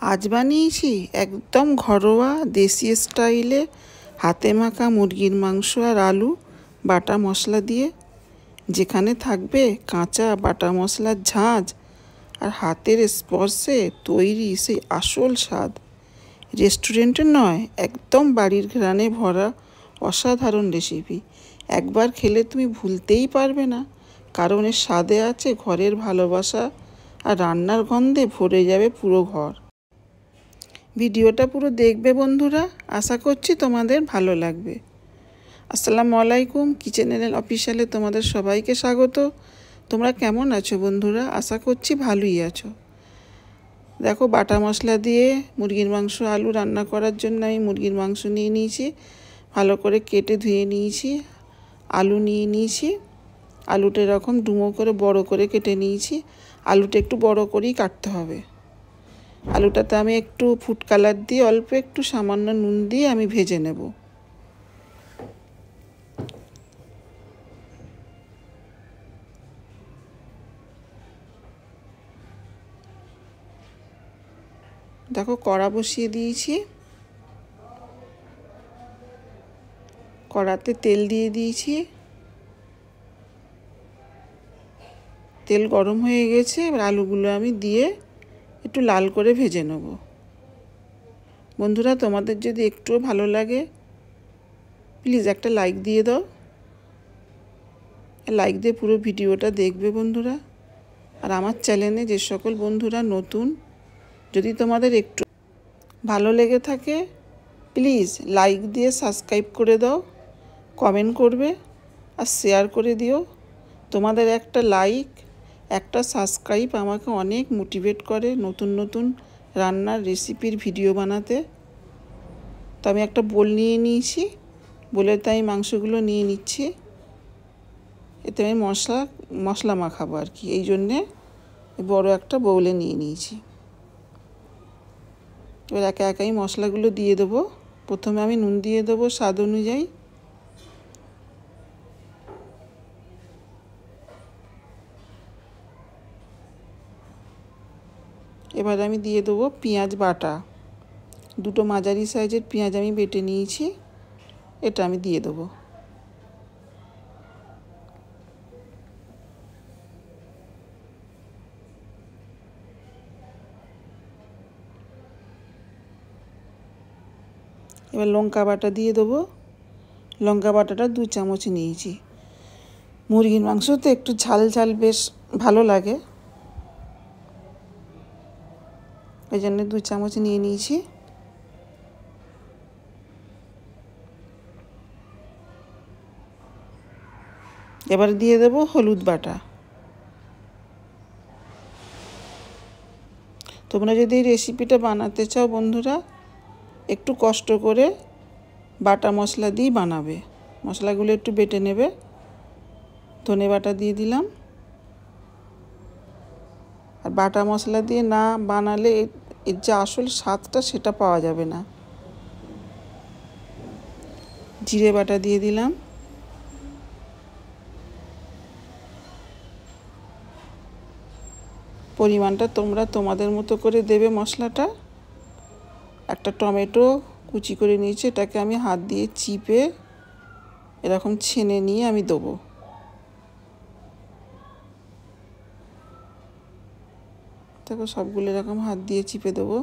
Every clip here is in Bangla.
আজ বানিয়েছি একদম ঘরোয়া দেশি স্টাইলে হাতে মাখা মুরগির মাংস আর আলু বাটা মশলা দিয়ে, যেখানে থাকবে কাঁচা বাটা মশলার ঝাঁঝ আর হাতের স্পর্শে তৈরি সেই আসল স্বাদ। রেস্টুরেন্টের নয়, একদম বাড়ির ঘ্রাণে ভরা অসাধারণ রেসিপি। একবার খেলে তুমি ভুলতেই পারবে না, কারণ এর স্বাদে আছে ঘরের ভালোবাসা আর রান্নার গন্ধে ভরে যাবে পুরো ঘর। ভিডিওটা পুরো দেখবে বন্ধুরা, আশা করছি তোমাদের ভালো লাগবে। আসসালামু আলাইকুম, কিচেন এন্ড অফিসিয়ালে তোমাদের সবাইকে স্বাগত। তোমরা কেমন আছো বন্ধুরা? আশা করছি ভালোই আছো। দেখো, বাটা মশলা দিয়ে মুরগির মাংস আলু রান্না করার জন্য আমি মুরগির মাংস নিয়ে নিয়েছি, ভালো করে কেটে ধুয়ে নিয়েছি। আলু নিয়ে নিয়েছি, আলুটা এরকম ডুমো করে বড় করে কেটে নিয়েছি। আলুটা একটু বড় করেই কাটতে হবে। আলুটাতে আমি একটু ফুড কালার দিয়ে অল্প একটু সামান্য নুন দিয়ে আমি ভেজে নেব। দেখো, কড়া বসিয়ে দিয়েছি, কড়াতে তেল দিয়ে দিয়েছি। তেল গরম হয়ে গেছে, এবার আলুগুলো আমি দিয়ে একটু লাল করে ভেজে নেব। বন্ধুরা, তোমাদের যদি একটুও ভালো লাগে প্লিজ একটা লাইক দিয়ে দাও। লাইক দিয়ে পুরো ভিডিওটা দেখবে বন্ধুরা। আর আমার চ্যানেলে যে সকল বন্ধুরা নতুন, যদি তোমাদের একটু ভালো লেগে থাকে প্লিজ লাইক দিয়ে সাবস্ক্রাইব করে দাও, কমেন্ট করবে আর শেয়ার করে দিও। তোমাদের একটা লাইক, একটা সাবস্ক্রাইব আমাকে অনেক মোটিভেট করে নতুন নতুন রান্নার রেসিপির ভিডিও বানাতে। তো আমি একটা বোল নিয়ে নিয়েছি, বোলের তাই মাংসগুলো নিয়ে নিচ্ছি। এতে আমি মশলা মাখাবো আর কি, এই জন্যে বড় একটা বোলে নিয়ে নিয়েছি। এবার একে একাই মশলাগুলো দিয়ে দেবো। প্রথমে আমি নুন দিয়ে দেবো স্বাদ অনুযায়ী। এবার আমি দিয়ে দেবো পেঁয়াজ বাটা। দুটো মাঝারি সাইজের পেঁয়াজ আমি বেটে নিয়েছি, এটা আমি দিয়ে দেবো। এবার লঙ্কা বাটা দিয়ে দেবো। লঙ্কা বাটাটা 2 চামচ নিয়েছি। মুরগির মাংস তো একটু ঝাল ঝাল বেশ ভালো লাগে, এই জন্য 2 চামচ নিয়ে নিয়েছি। এবার দিয়ে দেবো হলুদ বাটা। তোমরা যদি এই রেসিপিটা বানাতে চাও বন্ধুরা, একটু কষ্ট করে বাটা মশলা দিয়ে বানাবে। মশলাগুলো একটু বেটে নেবে। ধনে বাটা দিয়ে দিলাম। আর বাটা মশলা দিয়ে না বানালে এর যে আসল স্বাদটা সেটা পাওয়া যাবে না। জিরে বাটা দিয়ে দিলাম। পরিমাণটা তোমরা তোমাদের মতো করে দেবে মশলাটা। একটা টমেটো কুচি করে নিয়েছি, এটাকে আমি হাত দিয়ে চিপে এরকম ছেনে নিয়ে আমি দেবো। দেখো, সবগুলো এরকম হাত দিয়ে চিপে দেবো।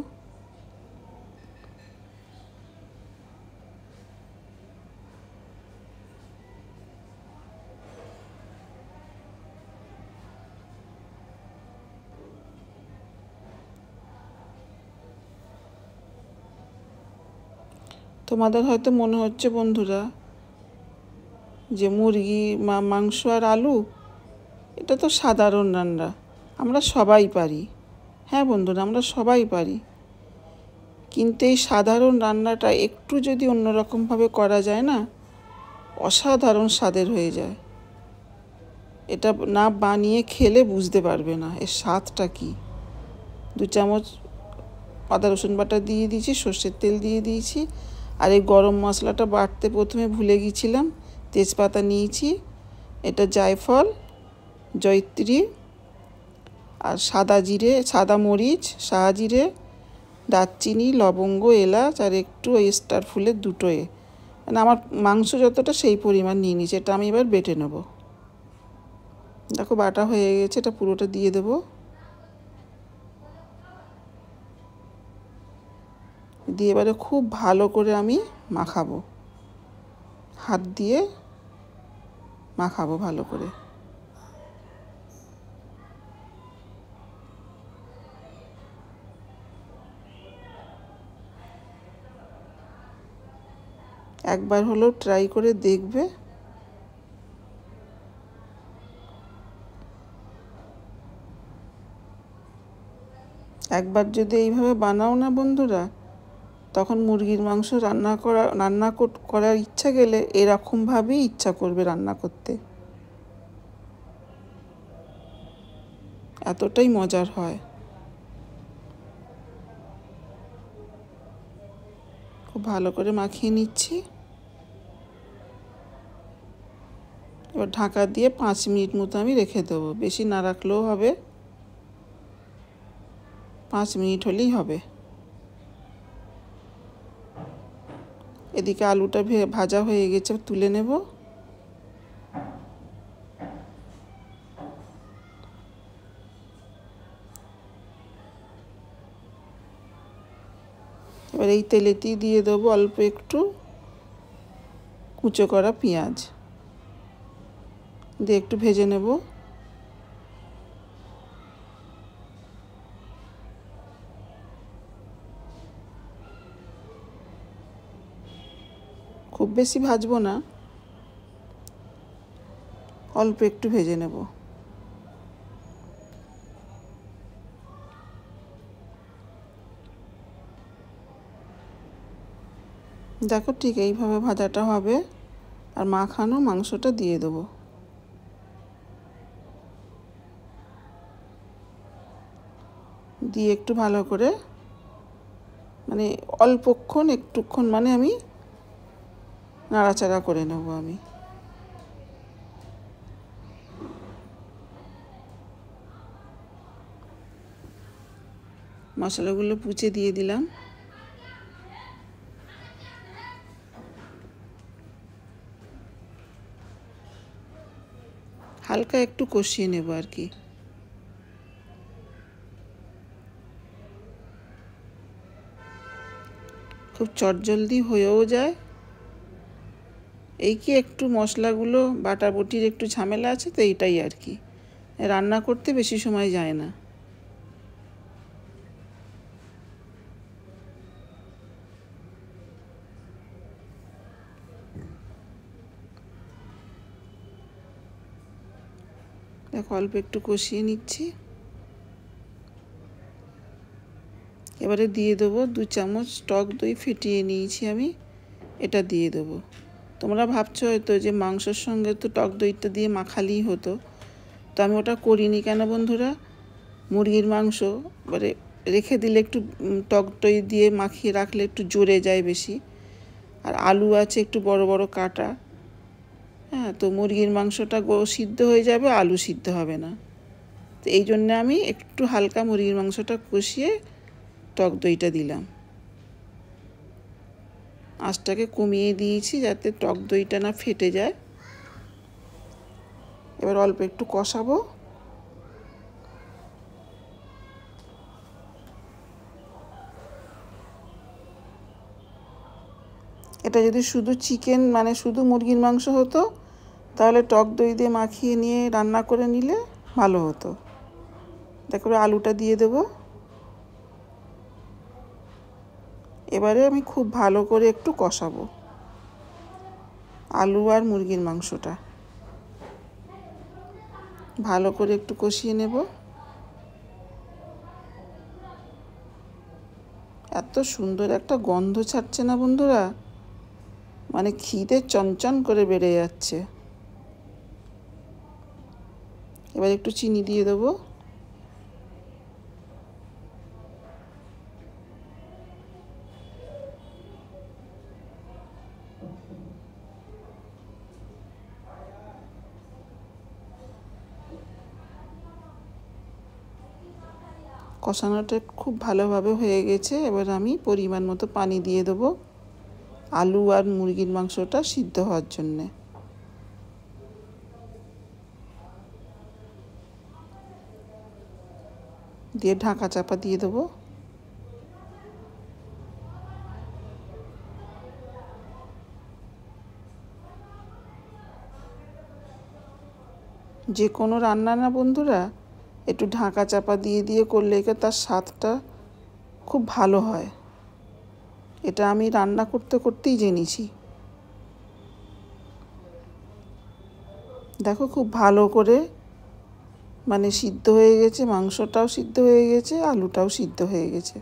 তোমাদের হয়তো মনে হচ্ছে বন্ধুরা যে মুরগি মাংস আর আলু এটা তো সাধারণ রান্না, আমরা সবাই পারি। হ্যাঁ বন্ধুরা, আমরা সবাই পারি, কিন্তু এই সাধারণ রান্নাটা একটু যদি অন্যরকমভাবে করা যায় না, অসাধারণ স্বাদের হয়ে যায়। এটা না বানিয়ে খেলে বুঝতে পারবে না এর স্বাদটা কী। 2 চামচ আদা রসুন বাটা দিয়ে দিয়েছি, সর্ষের তেল দিয়ে দিয়েছি। আর এই গরম মশলাটা বাটতে প্রথমে ভুলে গিয়েছিলাম, তেজপাতা নিয়েছি, এটা জায়ফল, জয়িত্রী আর সাদা মরিচ, সাদা জিরে, দারচিনি, লবঙ্গ, এলাচ আর একটু ওই স্টার ফুলের দুটোয়ে, মানে আমার মাংস যতটা সেই পরিমাণ নিয়ে নিয়েছি। এটা আমি এবার বেটে নেব। দেখো বাটা হয়ে গেছে, এটা পুরোটা দিয়ে দেব। দিয়ে এবারে খুব ভালো করে আমি মাখাবো, হাত দিয়ে মাখাবো ভালো করে। একবার হলেও ট্রাই করে দেখবে। একবার যদি এইভাবে বানাও না বন্ধুরা, তখন মুরগির মাংস করার ইচ্ছা গেলে এরকমভাবেই ইচ্ছা করবে রান্না করতে। এতটাই মজার হয়। খুব ভালো করে মাখিয়ে নিচ্ছি। এবার ঢাকা দিয়ে 5 মিনিট মতো আমি রেখে দেবো, বেশি না রাখলেও হবে, 5 মিনিট হলেই হবে। এদিকে আলুটা ভাজা হয়ে গেছে, তুলে নেব। এবার এই তেলেতেই দিয়ে দেবো অল্প একটু কুচো করা পেঁয়াজ, দিয়ে একটু ভেজে নেব। খুব বেশি ভাজবো না, অল্প একটু ভেজে নেব। দেখো ঠিক এইভাবে ভাজাটা হবে। আর মাখানো মাংসটা দিয়ে দেবো। দিয়ে একটু ভালো করে, মানে অল্পক্ষণ একটুক্ষণ মানে আমি নাড়াচাড়া করে নেব আমি। মশলাগুলো পুচে দিয়ে দিলাম। হালকা একটু কষিয়ে নেব আর কি। খুব চটজলদি হয়েও যায়। এই কি একটু মশলাগুলো বাটাবটির একটু ঝামেলা আছে, তো এইটাই আর কি, রান্না করতে বেশি সময় যায় না। দেখো অল্প একটু কষিয়ে নিচ্ছি। এবারে দিয়ে দেবো 2 চামচ টক দই ফেটিয়ে নিয়েছি আমি, এটা দিয়ে দেবো। তোমরা ভাবছো হয়তো যে মাংসের সঙ্গে তো টক দইটা দিয়ে মাখালেই হতো, তো আমি ওটা করিনি। কেন বন্ধুরা, মুরগির মাংস এবারে রেখে দিলে একটু টক দই দিয়ে মাখিয়ে রাখলে একটু জড়ে যায় বেশি, আর আলু আছে একটু বড় বড় কাটা। হ্যাঁ, তো মুরগির মাংসটা সিদ্ধ হয়ে যাবে, আলু সিদ্ধ হবে না। তো এই জন্যে আমি একটু হালকা মুরগির মাংসটা কষিয়ে টক দইটা দিলাম। আঁচটাকে কমিয়ে দিয়েছি যাতে টক দইটা না ফেটে যায়। এবার অল্প একটু কষাবো। এটা যদি শুধু চিকেন মানে শুধু মুরগির মাংস হতো, তাহলে টক দই দিয়ে মাখিয়ে নিয়ে রান্না করে নিলে ভালো হতো। দেখো আলুটা দিয়ে দেব। এবারে আমি খুব ভালো করে একটু কষাবো আলু আর মুরগির মাংসটা, ভালো করে একটু কষিয়ে নেব। এত সুন্দর একটা গন্ধ ছাড়ছে না বন্ধুরা, মানে খিদে চনচন করে বেড়ে যাচ্ছে। এবার একটু চিনি দিয়ে দেবো। কষানোটা খুব ভালোভাবে হয়ে গেছে। এবার আমি পরিমাণ মতো পানি দিয়ে দেবো আলু আর মুরগির মাংসটা সিদ্ধ হওয়ার জন্যে। দিয়ে ঢাকা চাপা দিয়ে দেবো। যে কোনো রান্না না বন্ধুরা একটু ঢাকা চাপা দিয়ে দিয়ে করলে তার স্বাদটা খুব ভালো হয়। এটা আমি রান্না করতে করতেই জেনেছি। দেখো খুব ভালো করে মানে সিদ্ধ হয়ে গেছে, মাংসটাও সিদ্ধ হয়ে গেছে, আলুটাও সিদ্ধ হয়ে গেছে।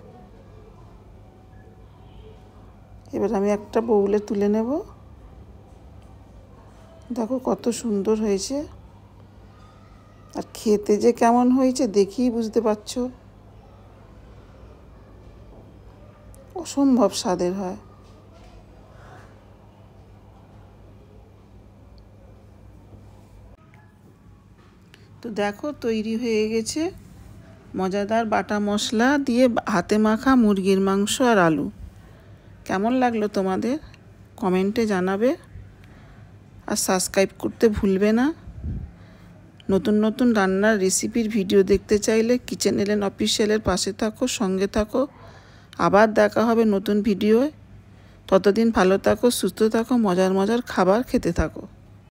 এবার আমি একটা বাউলে তুলে নেব। দেখো কত সুন্দর হয়েছে, আর খেতে যে কেমন হয়েছে দেখেই বুঝতে পারছো, অসম্ভব স্বাদের হয়। তো দেখো তৈরি হয়ে গেছে মজাদার বাটা মশলা দিয়ে হাতে মাখা মুরগির মাংস আর আলু। কেমন লাগলো তোমাদের কমেন্টে জানাবে, আর সাবস্ক্রাইব করতে ভুলবে না। নতুন নতুন রান্নার রেসিপির ভিডিও দেখতে চাইলে কিচেন এলেন অফিসিয়ালের পাশে থাকো, সঙ্গে থাকো। আবার দেখা হবে নতুন ভিডিওয়। ততদিন ভালো থাকো, সুস্থ থাকো, মজার মজার খাবার খেতে থাকো।